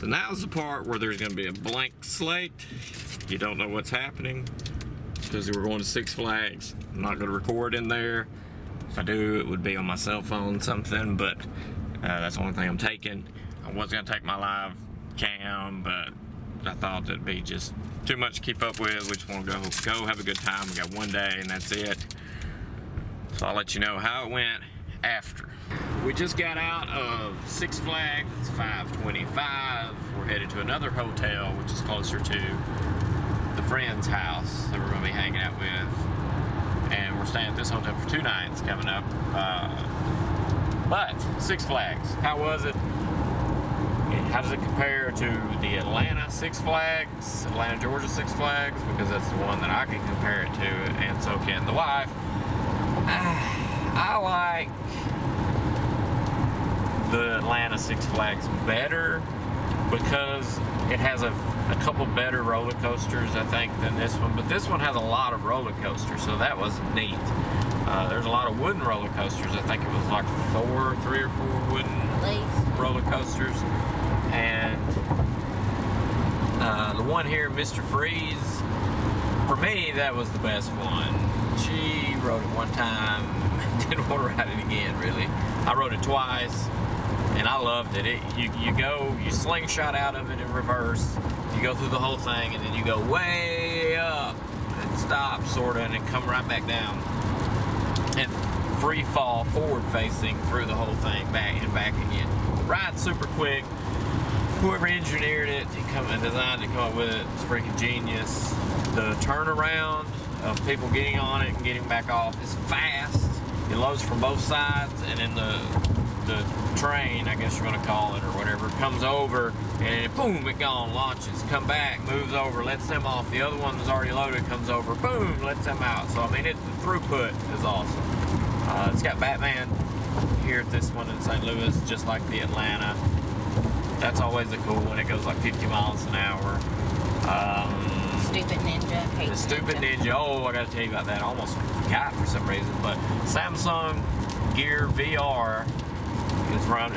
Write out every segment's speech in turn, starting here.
So now's the part where there's gonna be a blank slate. You don't know what's happening because we're going to Six Flags. I'm not gonna record in there. If I do, it would be on my cell phone, something, but that's the only thing I'm taking. I was gonna take my live cam, but I thought it'd be just too much to keep up with. We just wanna go have a good time. We got one day and that's it. So I'll let you know how it went after. We just got out of Six Flags. It's 5:25. We're headed to another hotel, which is closer to the friend's house that we're gonna be hanging out with. And we're staying at this hotel for 2 nights coming up. But Six Flags, how was it? How does it compare to the Atlanta Six Flags, Atlanta, Georgia Six Flags? Because that's the one that I can compare it to, and so can the wife. I like the Atlanta Six Flags better because it has a couple better roller coasters, I think, than this one. But this one has a lot of roller coasters, so that was neat. There's a lot of wooden roller coasters. I think it was like 3 or 4 wooden roller coasters. And the one here, Mr. Freeze, for me, that was the best one. She rode it one time, didn't want to ride it again, really. I rode it twice, and I loved it. You slingshot out of it in reverse, you go through the whole thing, and then you go way up and stop, sort of, and then come right back down. And free fall forward facing through the whole thing, back again. The ride's super quick. Whoever engineered it and designed to come up with it is freaking genius. The turnaround of people getting on it and getting back off is fast. It loads from both sides, and then the train, I guess you're gonna call it or whatever, comes over and boom, it gone, launches, come back, moves over, lets them off. The other one that's already loaded comes over, boom, lets them out. So I mean, the throughput is awesome. It's got Batman here at this one in St. Louis, just like the Atlanta. That's always a cool one. It goes like 50 miles an hour. Stupid Ninja. The Stupid Ninja. Oh, I gotta tell you about that. I almost forgot for some reason. But Samsung Gear VR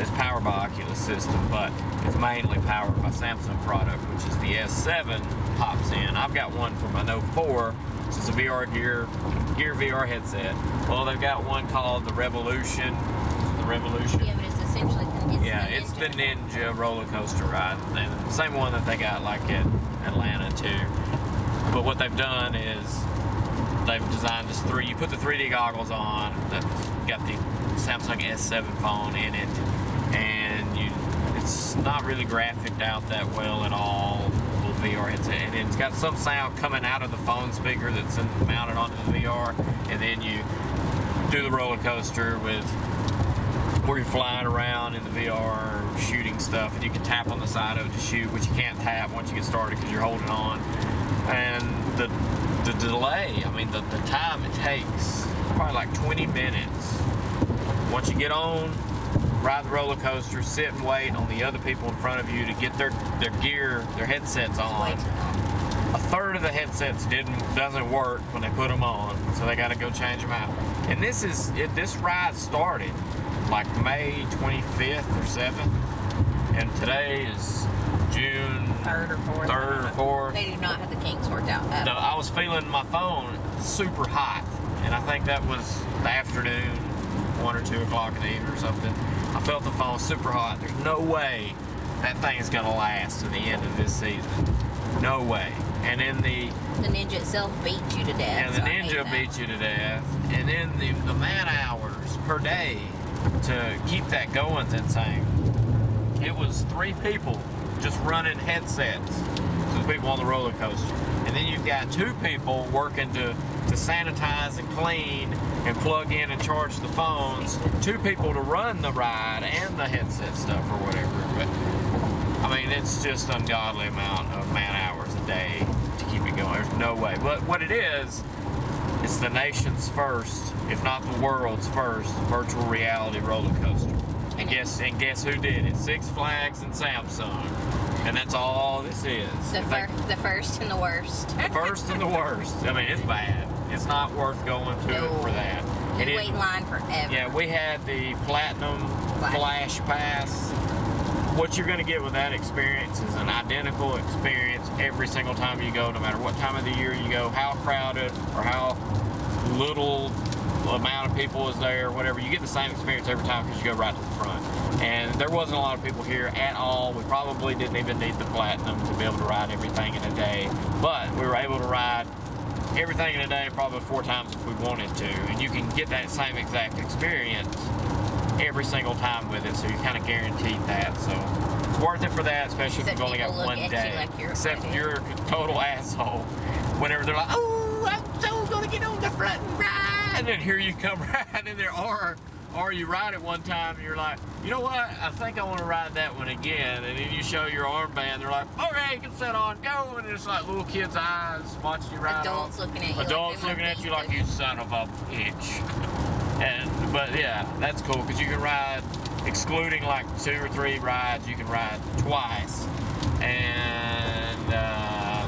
is powered by Oculus system, but it's mainly powered by Samsung product, which is the S7 pops in. I've got one for my Note 4. This is a Gear VR headset. Well, they've got one called the Revolution. Yeah, but it's essentially it's the Ninja roller coaster ride, and the same one that they got like at Atlanta too. But what they've done is they've designed this you put the 3D goggles on that's got the Samsung S7 phone in it, and it's not really graphicked out that well at all, the VR headset, and it's got some sound coming out of the phone speaker that's mounted onto the VR, and then you do the roller coaster with where you're flying around in the VR, shooting stuff, and you can tap on the side of it to shoot, which you can't tap once you get started because you're holding on. And the delay, I mean, the time it takes, it's probably like 20 minutes. Once you get on, ride the roller coaster, sit and wait on the other people in front of you to get their gear, their headsets on. A third of the headsets doesn't work when they put them on, so they got to go change them out. And this ride started like May 25th or 7th, and today is June 3rd or 4th. They do not have the kinks worked out. No, I was feeling my phone super hot, and I think that was the afternoon, 1 or 2 o'clock in the evening or something. I felt the phone super hot. There's no way that thing is gonna last to the end of this season. No way. And then the Ninja itself beat you to death. Yeah, the Ninja beat you to death. And then the man hours per day to keep that going is insane. It was 3 people just running headsets to the people on the roller coaster. And then you've got 2 people working to sanitize and clean and plug in and charge the phones. 2 people to run the ride and the headset stuff or whatever. But I mean, it's just ungodly amount of man hours a day to keep it going. There's no way. But what it is, it's the nation's first, if not the world's first, virtual reality roller coaster. And guess who did it? Six Flags and Samsung. And that's all this is. The first and the worst. The first and the worst. I mean, it's bad. It's not worth going to it for that. You wait in line forever. Yeah, we had the Platinum Flash Pass. what you're going to get with that experience is an identical experience every single time you go, no matter what time of the year you go, how crowded or how little amount of people is there, whatever. You get the same experience every time because you go right to the front. And there wasn't a lot of people here at all. We probably didn't even need the Platinum to be able to ride everything in a day, but we were able to ride everything in a day probably 4 times if we wanted to, and you can get that same exact experience every single time with it, so you're kind of guaranteed that. So it's worth it for that, especially if you've only got one day. Except you're a total asshole whenever they're like, oh, I'm so gonna get on the front and ride, and then here you come riding in there, or you ride it one time and you're like, you know what, I think I want to ride that one again, and then you show your armband, they're like, okay, you can set on, go, and it's like little kids' eyes watching you ride. Adults looking at you. Adults looking at you like, you son of a bitch. But yeah, that's cool because you can ride, excluding like 2 or 3 rides, you can ride twice. And yeah,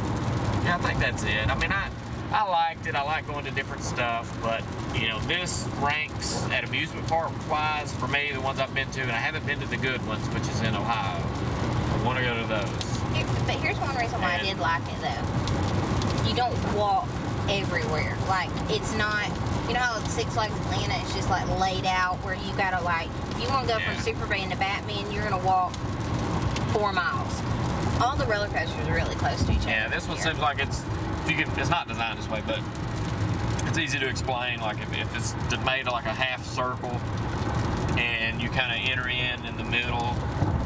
I think that's it. I mean, I liked it. I like going to different stuff, but you know, this ranks at amusement park wise for me, the ones I've been to, and I haven't been to the good ones, which is in Ohio. I want to go to those. But here's one reason why I did like it though. You don't walk everywhere. Like, it's not, you know how Six Flags Atlanta is just like laid out where you gotta like, if you want to go from Superman to Batman, you're gonna walk 4 miles. All the roller coasters are really close to each other. Yeah, this one seems like it's not designed this way, but it's easy to explain. Like if it's made like a half circle, and you kind of enter in the middle,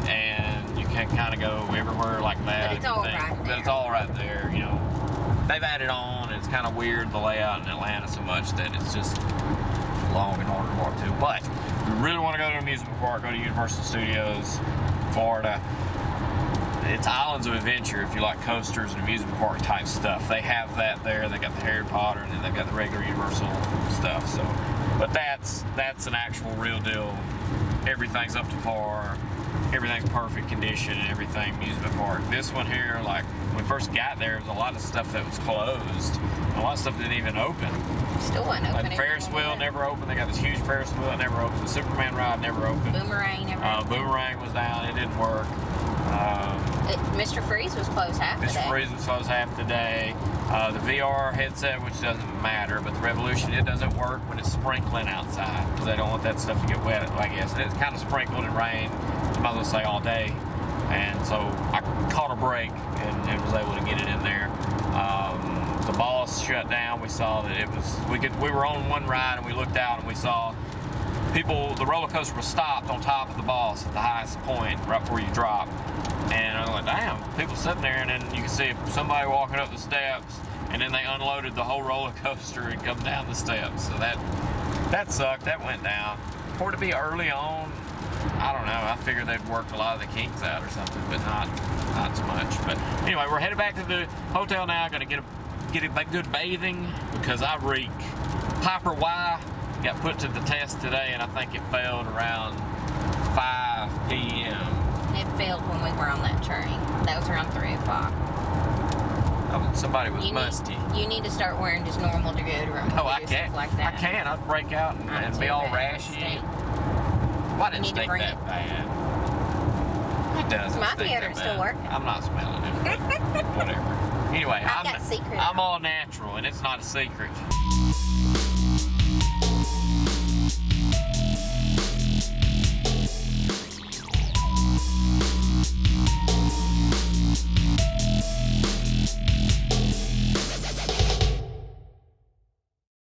and you can kind of go everywhere like that. But it's all right there. But it's all right there. You know, they've added on. And it's kind of weird the layout in Atlanta so much that it's just long and hard to walk to. But if you really want to go to an amusement park, go to Universal Studios, Florida. It's Islands of Adventure if you like coasters and amusement park type stuff. They have that there. They got the Harry Potter, and then they've got the regular Universal stuff. So, but that's an actual real deal. Everything's up to par. Everything's perfect condition and everything amusement park. This one here, like when we first got there, there was a lot of stuff that was closed. A lot of stuff didn't even open. Still wasn't open. Like the Ferris wheel never opened. They got this huge Ferris wheel that never opened. The Superman ride never opened. Boomerang never opened. Boomerang was down. It didn't work. Mr. Freeze was closed half the day. Mr. Freeze was closed half the day. The VR headset, which doesn't matter, but the Revolution, it doesn't work when it's sprinkling outside because they don't want that stuff to get wet, I guess. And it's kind of sprinkled and rained, I might as well say, all day. And so I caught a break and was able to get it in there. The boss shut down. We saw that it was, we were on one ride and we looked out and we saw people, the roller coaster was stopped on top of the boss at the highest point right before you drop. And I was like, damn, people sitting there, and then you can see somebody walking up the steps, and then they unloaded the whole roller coaster and come down the steps. So that sucked. That went down. For it to be early on, I don't know. I figured they'd worked a lot of the kinks out or something, but not so much. But anyway, we're headed back to the hotel now. Gonna get a good bathing because I reek. Piper Y got put to the test today, and I think it failed around 5 p.m. It failed when we were on that train. That was around 3 o'clock. Somebody was musty. You need to start wearing just normal deodorant. Oh, I can't. Like that. I can. I'd break out and be all rashy. Why didn't it stink that bad? It doesn't. My deodorant still working. I'm not smelling it. Whatever. Anyway, I've got secret. I'm all natural, and it's not a secret.